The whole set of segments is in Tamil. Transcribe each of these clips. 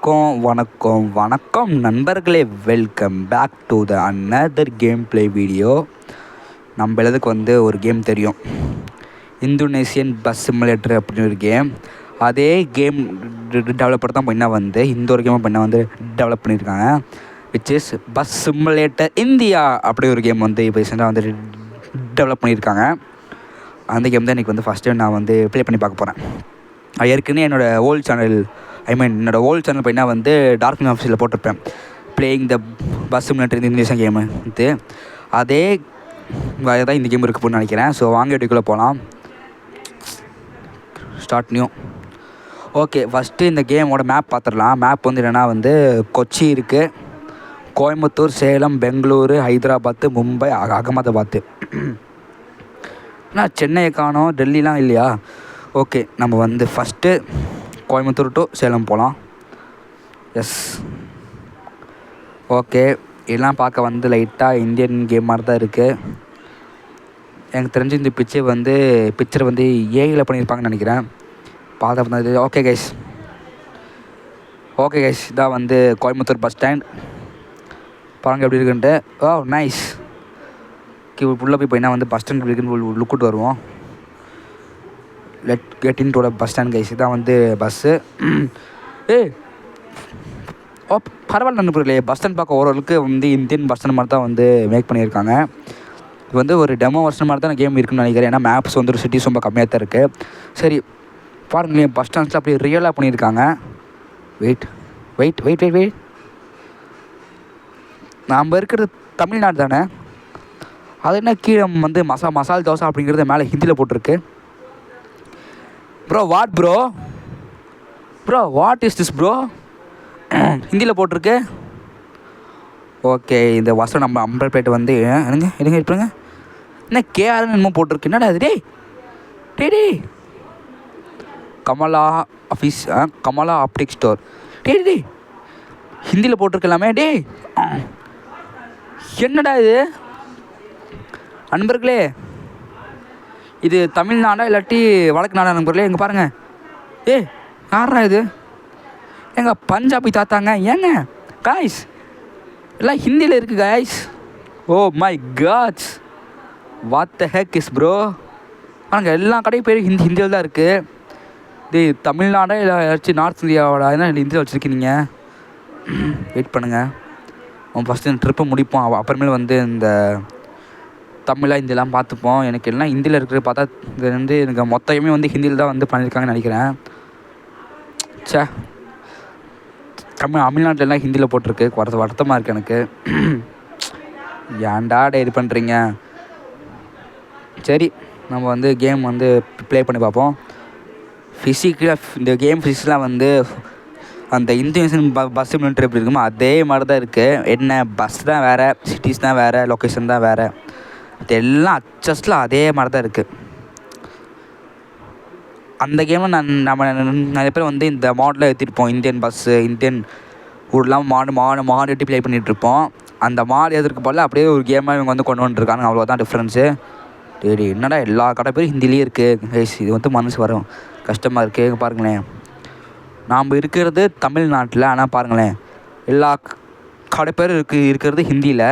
வணக்கம் நண்பர்களே. Welcome back to the another game play video. நம்ம எல்லாத்துக்கு ஒரு கேம் தெரியும், இந்தோனேசியன் பஸ் சிமுலேட்டர் அப்படின்னு ஒரு கேம். அதே கேம் டெவலப்பர் தான் இந்த ஒரு கேமை டெவலப் பண்ணியிருக்காங்க, which is bus simulator India அப்படி ஒரு கேம் இப்போ ரீசெண்டாக டெவலப் பண்ணியிருக்காங்க. அந்த கேம் தான் இன்றைக்கி ஃபஸ்ட் டைம் நான் ப்ளே பண்ணி பார்க்க போகிறேன். ஏற்கனவே என்னோடய ஓல்டு சேனல் என்னோடய ஓல்டு சேனல் டார்க் ஆஃபீஸில் போட்டிருப்பேன், playing the bus simulator Indonesian game. அதே தான் இந்த கேம் இருக்குன்னு நினைக்கிறேன். ஸோ வாங்க வீடியோக்குள்ளே போகலாம். Start new. ஓகே, ஃபஸ்ட்டு இந்த கேமோட மேப் பார்த்துடலாம். மேப் என்னென்னா கொச்சி இருக்குது, கோயம்புத்தூர், சேலம், பெங்களூரு, ஹைதராபாத்து, மும்பை, அகமதாபாத்து. ஆனால் சென்னையை காணோம், டெல்லிலாம் இல்லையா? ஓகே, நம்ம ஃபஸ்ட்டு கோயம்புத்தூர் டு சேலம் போகலாம். Yes, okay. எல்லாம் பார்க்க லைட்டாக இந்தியன் கேம் மாதிரி தான் இருக்குது. எனக்கு தெரிஞ்சு இந்த பிக்சர் ஏஐயில் பண்ணியிருப்பாங்கன்னு நினைக்கிறேன். பார்த்தா ஓகே கைஸ் இதான் கோயம்புத்தூர் பஸ் ஸ்டாண்ட். பாருங்கள் எப்படி இருக்குன்ட்டு. ஓ நைஸ். உள்ளே போய் பஸ் ஸ்டாண்ட் எப்படி இருக்குன்னு லுக்கிட்டு வருவோம். Let get in to bus stand guys. இதான் பஸ்ஸு. ஓ பரவாயில்ல நண்பர்களே, பஸ் ஸ்டாண்ட் பார்க்க ஓரளவுக்கு இந்தியன் பஸ் ஸ்டாண்ட் மாதிரி தான் மேக் பண்ணியிருக்காங்க. இது ஒரு டெமோ வருஷன் மாதிரி தான் கேம் இருக்குன்னு நினைக்கிறேன். ஏன்னா மேப்ஸ் சிட்டிஸ் ரொம்ப கம்மியாக தான் இருக்குது. சரி பாருங்களேன், பஸ் ஸ்டாண்ட்ஸில் அப்படியே ரியலாக பண்ணியிருக்காங்க. Wait wait wait wait wait நாம் இருக்கிறது தமிழ்நாடு தானே? அது என்ன கீழே மசால் தோசை அப்படிங்கிறது மேலே ஹிந்தியில் போட்டிருக்கு. Bro what is this bro? ஹிந்தியில் போட்டிருக்கு. ஓகே, இந்த வசம் நம்ம அம்பர் பிளேட் எடுங்க இருப்பாங்க. என்ன கேஆர்னு என்னமோ போட்டிருக்கு. என்னடா அது? டே Kamala office, Kamala optic store. டே ஹிந்தியில் போட்டிருக்கலாமே. என்னடா இது நண்பர்களே? இது தமிழ்நாடா இல்லாட்டி வடக்கு நாடா நண்பர்களே? எங்கே பாருங்கள். யாரா இது? எங்கள் பஞ்சாபி தாத்தாங்க. ஏங்க காய்ஸ் எல்லாம் ஹிந்தியில் இருக்குது guys. Oh my gods, what the heck is bro? பாருங்கள், எல்லா கடையும் பேர் ஹிந்தியில் தான் இருக்குது. இது தமிழ்நாடா இல்லை ஏதாச்சும் நார்த் இந்தியாவோட என்ன ஹிந்தியில் வச்சுருக்கீங்க? வெயிட் பண்ணுங்கள், ஃபஸ்ட்டு இந்த ட்ரிப்பை முடிப்போம். அப்புறமேல இந்த தமிழாக ஹிந்திலாம் பார்த்துப்போம். எனக்கு எல்லாம் ஹிந்தியில் இருக்கிறது பார்த்தா இது எனக்கு மொத்தமே ஹிந்தியில் தான் பண்ணியிருக்காங்கன்னு நினைக்கிறேன். தமிழ்நாட்டிலலாம் ஹிந்தியில் போட்டிருக்கு. வருத்தமாக இருக்குது எனக்கு. ஏன்டா இது பண்ணுறீங்க? சரி, நம்ம கேம் ப்ளே பண்ணி பார்ப்போம். இந்த கேம் ஃபிசிக்ஸ்லாம் அந்த இந்தோனேசியன் பஸ் சிமுலேட்டர் எப்படி இருக்குமோ அதே மாதிரி தான் இருக்குது. என்ன பஸ் தான் வேறு, சிட்டிஸ் தான் வேறு, லொக்கேஷன் தான் வேறு, இது எல்லாம் அட்ஜஸ்டில் அதே மாதிரி தான் இருக்குது. அந்த கேமில் நம்ம நிறைய பேர் இந்த மாடலில் ஏற்றிருப்போம். இந்தியன் பஸ்ஸு, இந்தியன் ஊர்லாம் மாடு எட்டி ப்ளே பண்ணிகிட்ருப்போம். அந்த மாடு எதிர்க்கு போல அப்படியே ஒரு கேமாக இவங்க கொண்டு வந்துருக்காங்க. அவ்வளோதான் டிஃப்ரென்ஸு. டேடி என்னடா எல்லா கடை பேரும் ஹிந்திலேயே இருக்குது. இது மனசு வரும், கஷ்டமாக இருக்குது. பாருங்களேன், நாம் இருக்கிறது தமிழ்நாட்டில், ஆனால் பாருங்களேன் எல்லா கடை பேரும் இருக்கிறது ஹிந்தியில்.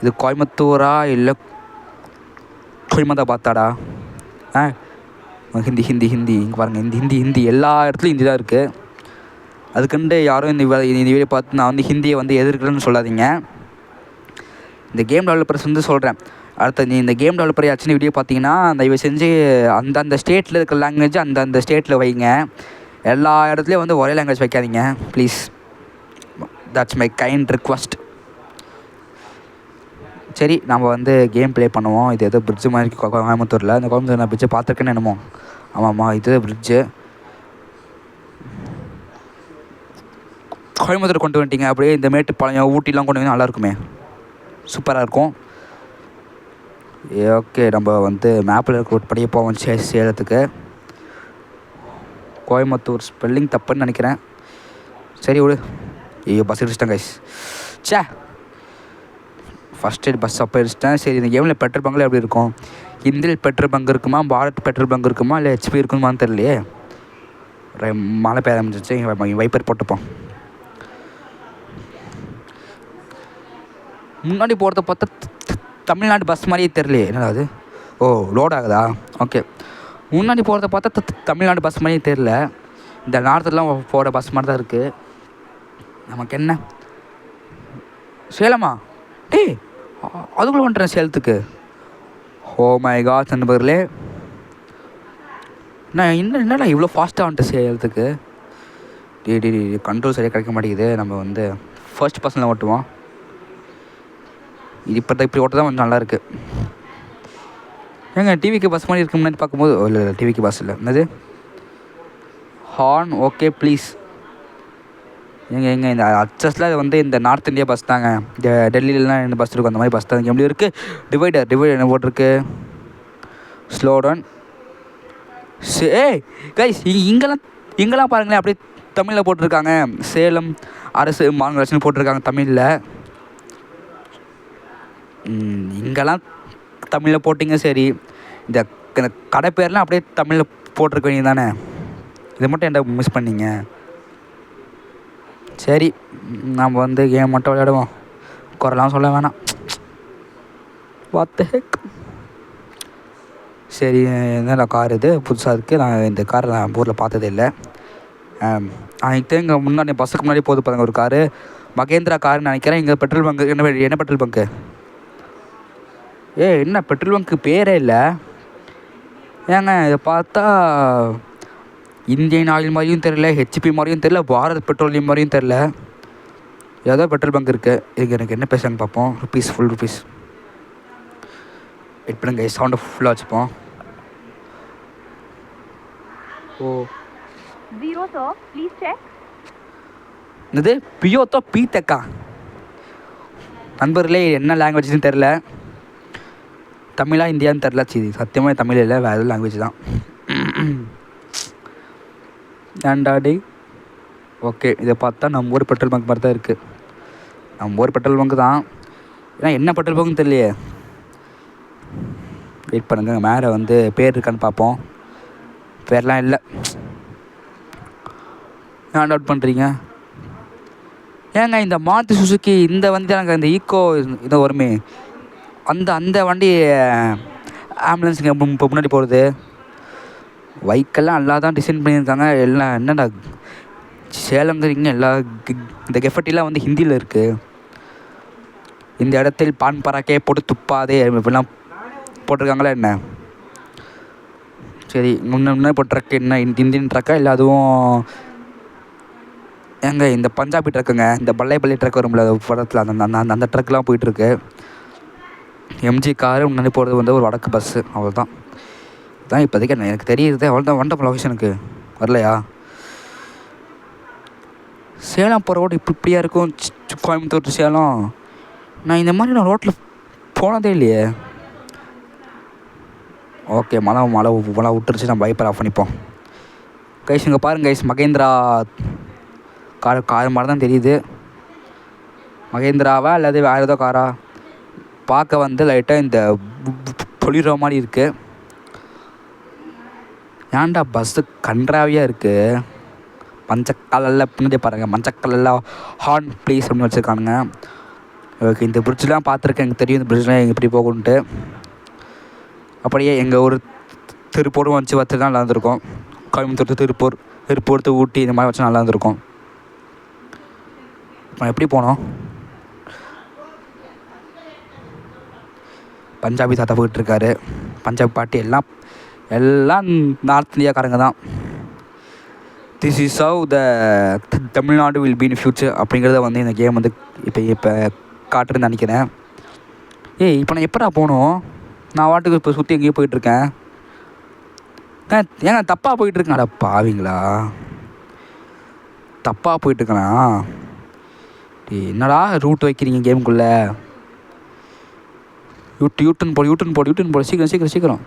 இது கோயம்புத்தூரா இல்லை கோயம்புத்தாபாத்தாடா? ஹிந்தி இங்கே பாருங்கள், ஹிந்தி எல்லா இடத்துலையும் ஹிந்தி தான் இருக்குது. அதுக்குண்டு யாரும் இந்த வீடியோ பார்த்து நான் ஹிந்தியை எதிர்க்கிறேன்னு சொல்லாதீங்க. இந்த கேம் டெவலப்பர்ஸ் சொல்கிறேன். அடுத்த இந்த கேம் டெவலப்பர் ஆச்சுன்னு வீடியோ பார்த்தீங்கன்னா தயவு செஞ்சு அந்தந்த ஸ்டேட்டில் இருக்கிற லாங்குவேஜ் அந்தந்த ஸ்டேட்டில் வைங்க. எல்லா இடத்துலையும் ஒரே லாங்குவேஜ் வைக்காதீங்க please. That's my kind request. சரி, நம்ம கேம் ப்ளே பண்ணுவோம். இது ஏதோ பிரிட்ஜு மாதிரி இருக்குது கோயம்புத்தூரில். அந்த கோயம்புத்தூர் நான் பிரிட்ஜை பார்த்துருக்கேன்னு என்னமோ. ஆமாம்மா, இது பிரிட்ஜு. கோயம்புத்தூர் கொண்டு வந்துட்டீங்க. அப்படியே இந்த மேட்டுப்பாளையம், ஊட்டிலாம் கொண்டு வந்து நல்லாயிருக்குமே, சூப்பராக இருக்கும். ஓகே, நம்ம மேப்பில் இருக்க படியே போவோம் சேலத்துக்கு. கோயம்புத்தூர் ஸ்பெல்லிங் தப்புன்னு நினைக்கிறேன். சரி விடு. ஐயோ பஸ் எடுத்துட்டேன் கைஸ். ஃபஸ்ட் எய்ட் பஸ் அப்போ எடுத்துட்டேன். சரி, இந்த கேமில் பெட்ரோல் பங்கில் எப்படி இருக்கும்? ஹிந்தியில் பெட்ரோல் பங்க் இருக்குமா, பாரத் பெட்ரோல் பங்க் இருக்குமா, இல்லை ஹெச்பி இருக்குமான்னு தெரியலையே. மழை பெய்ய ஆரம்பிச்சிச்சு. வைப்பர் போட்டுப்போம். முன்னாடி போகிறத பார்த்தா தமிழ்நாடு பஸ் மாதிரியே தெரியலையே, என்னடா அது? ஓ, லோட் ஆகுதா? ஓகே. முன்னாடி போகிறத பார்த்தா தமிழ்நாடு பஸ் மாதிரியே தெரில. இந்த நார்த்துலாம் போகிற பஸ் மாதிரி தான் இருக்குது. நமக்கு என்ன சேலமா? டேய், அதுக்குள்ளே வந்துட்டேன் சேலத்துக்கு. ஓ மை காட் நண்பர்களே, நான் என்னடா இவ்வளோ ஃபாஸ்ட்டாக வந்துட்டு சேலத்துக்கு. கண்ட்ரோல் சரியாக கிடைக்க மாட்டேங்குது. நம்ம வந்து ஃபர்ஸ்ட் பர்சனில் ஓட்டுவோம். இது இப்படி ஓட்ட தான் கொஞ்சம் நல்லாயிருக்கு. ஏங்க டிவிக்கு பஸ் மாதிரி இருக்கு முன்னாடி பார்க்கும்போது. இல்லை டிவிக்கு பஸ் இல்லை, என்னது ஹார்ன். Okay please. எங்க இந்த அச்சஸில் வந்து இந்த நார்த் இந்தியா பஸ் தாங்க. இந்த டெல்லியிலலாம் இந்த பஸ் இருக்கும், அந்த மாதிரி பஸ் தான் எப்படி இருக்குது. டிவைடர் என்ன போட்டிருக்கு, ஸ்லோ டவுன். கைஸ் இங்கெல்லாம் பாருங்களேன், அப்படியே தமிழில் போட்டிருக்காங்க. சேலம் அரசு மாநகராட்சின்னு போட்டிருக்காங்க தமிழில். இங்கெல்லாம் தமிழில் போட்டிங்க சரி, இந்த கடை பேர்லாம் அப்படியே தமிழில் போட்டிருக்க வேண்டியது தானே. இதை மட்டும் என்ன மிஸ் பண்ணிங்க? சரி, நம்ம வந்து கேம் மட்டும் விளையாடுவோம். குறைலாம் சொல்ல வேணாம். வாட் ஹெக். சரி, என்ன கார் இது புதுசாக இருக்குது. நான் இந்த காரை நான் ஊரில் பார்த்ததே இல்லை. இங்கே முன்னாடி பஸ்ஸுக்கு முன்னாடி போகுது பாருங்கள் ஒரு காரு, மகேந்திரா காருன்னு நினைக்கிறேன். இங்கே பெட்ரோல் பங்கு. என்ன பெட்ரோல் பங்கு? என்ன பெட்ரோல் பங்க்கு பேரே இல்லை. ஏங்க இதை பார்த்தா இந்தியன் ஆயில் மாதிரியும் தெரில, ஹெச்பி மாதிரியும் தெரில, பாரத் பெட்ரோலியம் மாதிரியும் தெரில. ஏதோ பெட்ரோல் பங்க் இருக்குது. இதுக்கு எனக்கு என்ன பேசுன்னு பார்ப்போம். ஃபுல் ருபீஸ் வெயிட் பண்ணுங்க. சவுண்டை ஃபுல்லாக வச்சுப்போம். ஓ, என்னது பியோத்தோ பீத்தக்கா? நண்பர்களே, என்ன லாங்குவேஜ்னு தெரில. தமிழா இந்தியான்னு தெரில. சத்தியமாக தமிழ் இல்லை, வேறு எதுவும் லாங்குவேஜ் தான். ஏண்டாடி. ஓகே, இதை பார்த்தா நம்ம ஊர் பெட்ரோல் பங்க் மாதிரி தான் இருக்குது. நம்ம ஊர் பெட்ரோல் பங்கு தான், ஏன்னா என்ன பெட்ரோல் பங்க்னு தெரியலையே. வெயிட் பண்ணுங்க, மேலே வந்து பேர் இருக்கான்னு பார்ப்போம். பேர்லாம் இல்லை. ஏன் அவுட் பண்ணுறீங்க? ஏங்க இந்த மாருதி சுசுக்கி இந்த வந்து எனக்கு இந்த ஈக்கோ இதை வருமே, அந்த வண்டி ஆம்புலன்ஸுங்க இப்போ முன்னாடி போகிறது. வைக்கெல்லாம் நல்லா தான் டிசைன் பண்ணியிருக்காங்க. எல்லாம் என்னடா சேலம்ங்கிறீங்க. இந்த கெஃபட்டிலாம் வந்து ஹிந்தியில் இருக்குது. இந்த இடத்தில் பான் பராக்கே போட்டு துப்பாதே இப்படிலாம் போட்டிருக்காங்களா என்ன? சரி, முன்னே இப்போ ட்ரக் என்ன இந்தியன் ட்ரக்கா இல்லை அதுவும் ஏங்க இந்த பஞ்சாபி ட்ரக்குங்க. இந்த பள்ளி ட்ரக் வரும்ல படத்தில், அந்த ட்ரக்லாம் போயிட்டுருக்கு. எம்ஜி காரு முன்னாடி போகிறது வந்து ஒரு வடக்கு பஸ்ஸு. அவ்வளோதான். இதுதான் இப்போதைக்கு எனக்கு தெரியுது. அவ்வளோதான். வண்டப்போ லொகேஷனுக்கு வரலையா? சேலம் போகிற ரோடு இப்படியா இருக்கும்? கோயம்புத்தூர் டு சேலம். நான் இந்த மாதிரி ரோட்டில் போனதே இல்லையே. ஓகே, மழை விட்டுருச்சு. நம்ம வைப்பர் ஆஃப் பண்ணிப்போம். கைஸ் இங்கே பாருங்க கைஸ், மகேந்திரா கார் மாதிரி தான் தெரியுது. மகேந்திராவா அல்லது வேறு ஏதோ காரா? பார்க்க வந்து லைட்டாக இந்த பொலிரோ மாதிரி இருக்குது. ஏன்டா பஸ்ஸு கன்றாவியாக இருக்குது. மஞ்சக்கல்லில் பின்னாடி பாருங்கள், மஞ்சக்கல்லில் ஹார்ன் ப்ளீஸ் அப்படின்னு வச்சுருக்கானுங்க. ஓகே, இந்த பிரிட்ஜெலாம் பார்த்துருக்கேன், எனக்கு தெரியும் இந்த பிரிட்ஜெலாம் எப்படி போகணுன்ட்டு. அப்படியே எங்கள் ஒரு திருப்பூரும் வச்சு வச்சு தான் நல்லா இருந்திருக்கும். கோயம்புத்தூர் திருப்பூர் ஊட்டி இந்த மாதிரி வச்சு நல்லா இருந்திருக்கும். இப்போ எப்படி போனோம்? பஞ்சாபி தாத்தா போயிட்டுருக்காரு. பஞ்சாபி பாட்டு எல்லாம் நார்த் இந்தியாக்காரங்க தான். This is how the Tamil Nadu will be in future அப்படிங்கிறத வந்து இந்த கேம் வந்து இப்போ காட்டுறேன்னு நினைக்கிறேன். இப்போ நான் எப்படா போகணும்? நான் வாட்டுக்கு இப்போ சுற்றி எங்கேயும் போயிட்டுருக்கேன். ஏங்க தப்பாக போயிட்டுருக்கேன். அட பாவீங்களா, தப்பாக போயிட்டுருக்கேனா? என்னடா ரூட் வைக்கிறீங்க கேமுக்குள்ளே? யூட்டன் போடு. சீக்கிரம்.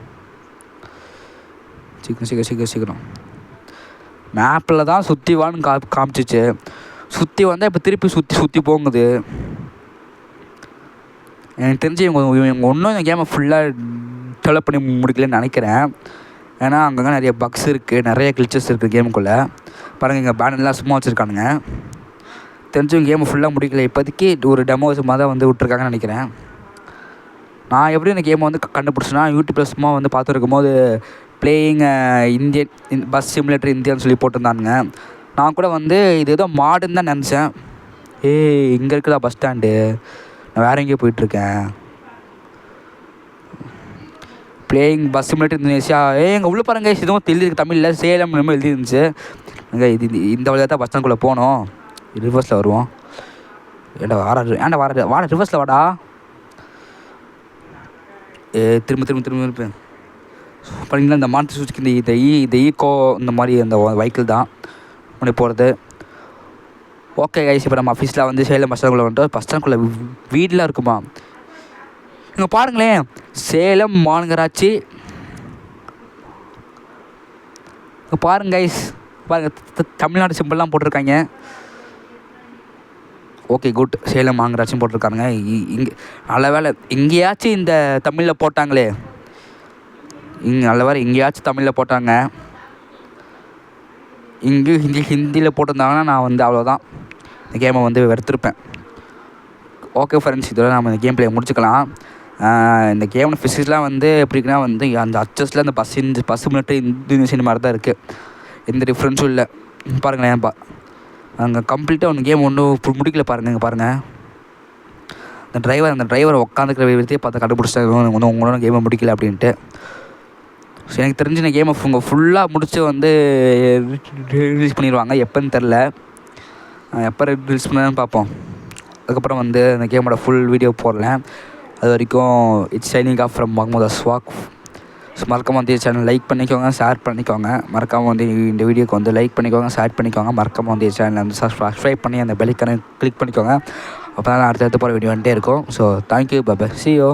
மேப்பில் தான் சுற்றி வான்னு காமிச்சிச்சு. சுற்றி வந்தால் இப்போ திருப்பி சுற்றி போங்குது. எனக்கு தெரிஞ்சு இவங்க இன்னும் இந்த கேமை ஃபுல்லாக டெவலப் பண்ணி முடிக்கலன்னு நினைக்கிறேன். ஏன்னா அங்கங்கே நிறைய பக்ஸ் இருக்குது, நிறைய கிளிச்சஸ் இருக்குது கேமுக்குள்ளே. பாருங்கள் இங்கே பேனர்லாம் சும்மா வச்சுருக்கானுங்க. தெரிஞ்சவங்க கேமை ஃபுல்லாக முடிக்கல, இப்போதைக்கு ஒரு டெமோ சும்மா தான் வந்து விட்ருக்காங்கன்னு நினைக்கிறேன். நான் எப்படி இந்த கேமை வந்து கண்டுபிடிச்சேன்னா, யூடியூப்பில் சும்மா வந்து பார்த்துருக்கும் போது பிளேயிங் இந்தியன் பஸ் சிமுலேட்டர் இந்தியான்னு சொல்லி போட்டிருந்தானுங்க. நான் கூட வந்து இது ஏதோ மாடுன்னு தான் நினச்சேன். இங்கே இருக்குதா பஸ் ஸ்டாண்டு, நான் வேறு எங்கேயோ போயிட்டுருக்கேன். Playing bus simulator Indonesia. எங்கள் உள்ளே பாருங்க, இதுவும் எழுதிருக்கு தமிழில், சேலம் நம்ம எழுதிருந்துச்சு. அங்கே இந்த வழியாக தான் பஸ் ஸ்டாண்டுக்குள்ளே போனோம். ரிவர்ஸில் வருவோம். வாடா ரிவர்ஸில் வாடா. திரும்ப பண்ணிங்கன்னா இந்த மாட்டு சூச்சுக்கு இந்த ஈக்கோ இந்த மாதிரி அந்த வெஹிக்கிள் தான் முன்னே போகிறது. ஓகே கைஸ், இப்போ நம்ம ஆஃபீஸில் வந்து சேலம் பஸ் ஸ்டாண்டுக்குள்ளே வந்துட்டோம். பஸ் ஸ்டாண்டுக்குள்ளே வீடெலாம் இருக்குமா? இங்கே பாருங்களேன், சேலம் மாநகராட்சி. இங்கே பாருங்க கைஸ், பாருங்கள் தமிழ்நாடு சிம்பிள்லாம் போட்டிருக்காங்க. ஓகே குட், சேலம் மாநகராட்சியும் போட்டிருக்காங்க. இங்கே நல்ல வேலை எங்கேயாச்சும் இந்த தமிழில் போட்டாங்களே, நல்ல வேலை எங்கேயாச்சும் தமிழில் போட்டாங்க. இங்கே ஹிந்தியில் போட்டிருந்தாங்கன்னா நான் வந்து அவ்வளோதான், இந்த கேமை வந்து வெறுத்திருப்பேன். ஓகே ஃப்ரெண்ட்ஸ், இதோட நம்ம இந்த கேம் பிளே முடிச்சுக்கலாம். இந்த கேமோட ஃபிசிக்ஸ்லாம் வந்து எப்படின்னா வந்து அந்த அச்சஸில் அந்த பஸ் மினிட்டு இந்தோனேஷியன் மாதிரி தான் இருக்குது, எந்த டிஃப்ரென்ஸும் இல்லை. பாருங்களேன், அங்கே கம்ப்ளீட்டாக ஒன்று கேம் ஒன்றும் முடிக்கல. பாருங்கள் இங்கே பாருங்கள், அந்த டிரைவர் உட்காந்துக்கிற விதத்தையே பார்த்து கண்டுபிடிச்சிட்டாங்க ஒன்றும் உங்களோட கேமை முடிக்கல அப்படின்ட்டு. ஸோ எனக்கு தெரிஞ்சு இந்த கேமை ஃபுல்லாக முடித்து வந்து ரிலீஸ் பண்ணிடுவாங்க. எப்போன்னு தெரில, எப்போ ரிலீஸ் பண்ணான்னு பார்ப்போம். அதுக்கப்புறம் வந்து இந்த கேமோட ஃபுல் வீடியோ போடலேன். அது வரைக்கும் it's signing off from Mohammed Ashwak. So மறக்காமல் வந்து சேனல் லைக் பண்ணிக்கோங்க, ஷேர் பண்ணிக்கோங்க. மறக்காமல் வந்து இந்த வீடியோக்கு வந்து லைக் பண்ணிக்கோங்க, ஷேர் பண்ணிக்கோங்க. மறக்காமல் வந்து சேனலை வந்து சப்ஸ்கிரைப் பண்ணி அந்த பெல்லைக்கான கிளிக் பண்ணிக்கோங்க. அப்போ தான் அடுத்தடுத்து போகிற வீடியோ வந்துட்டே இருக்கும். So thank you, bye bye, see you.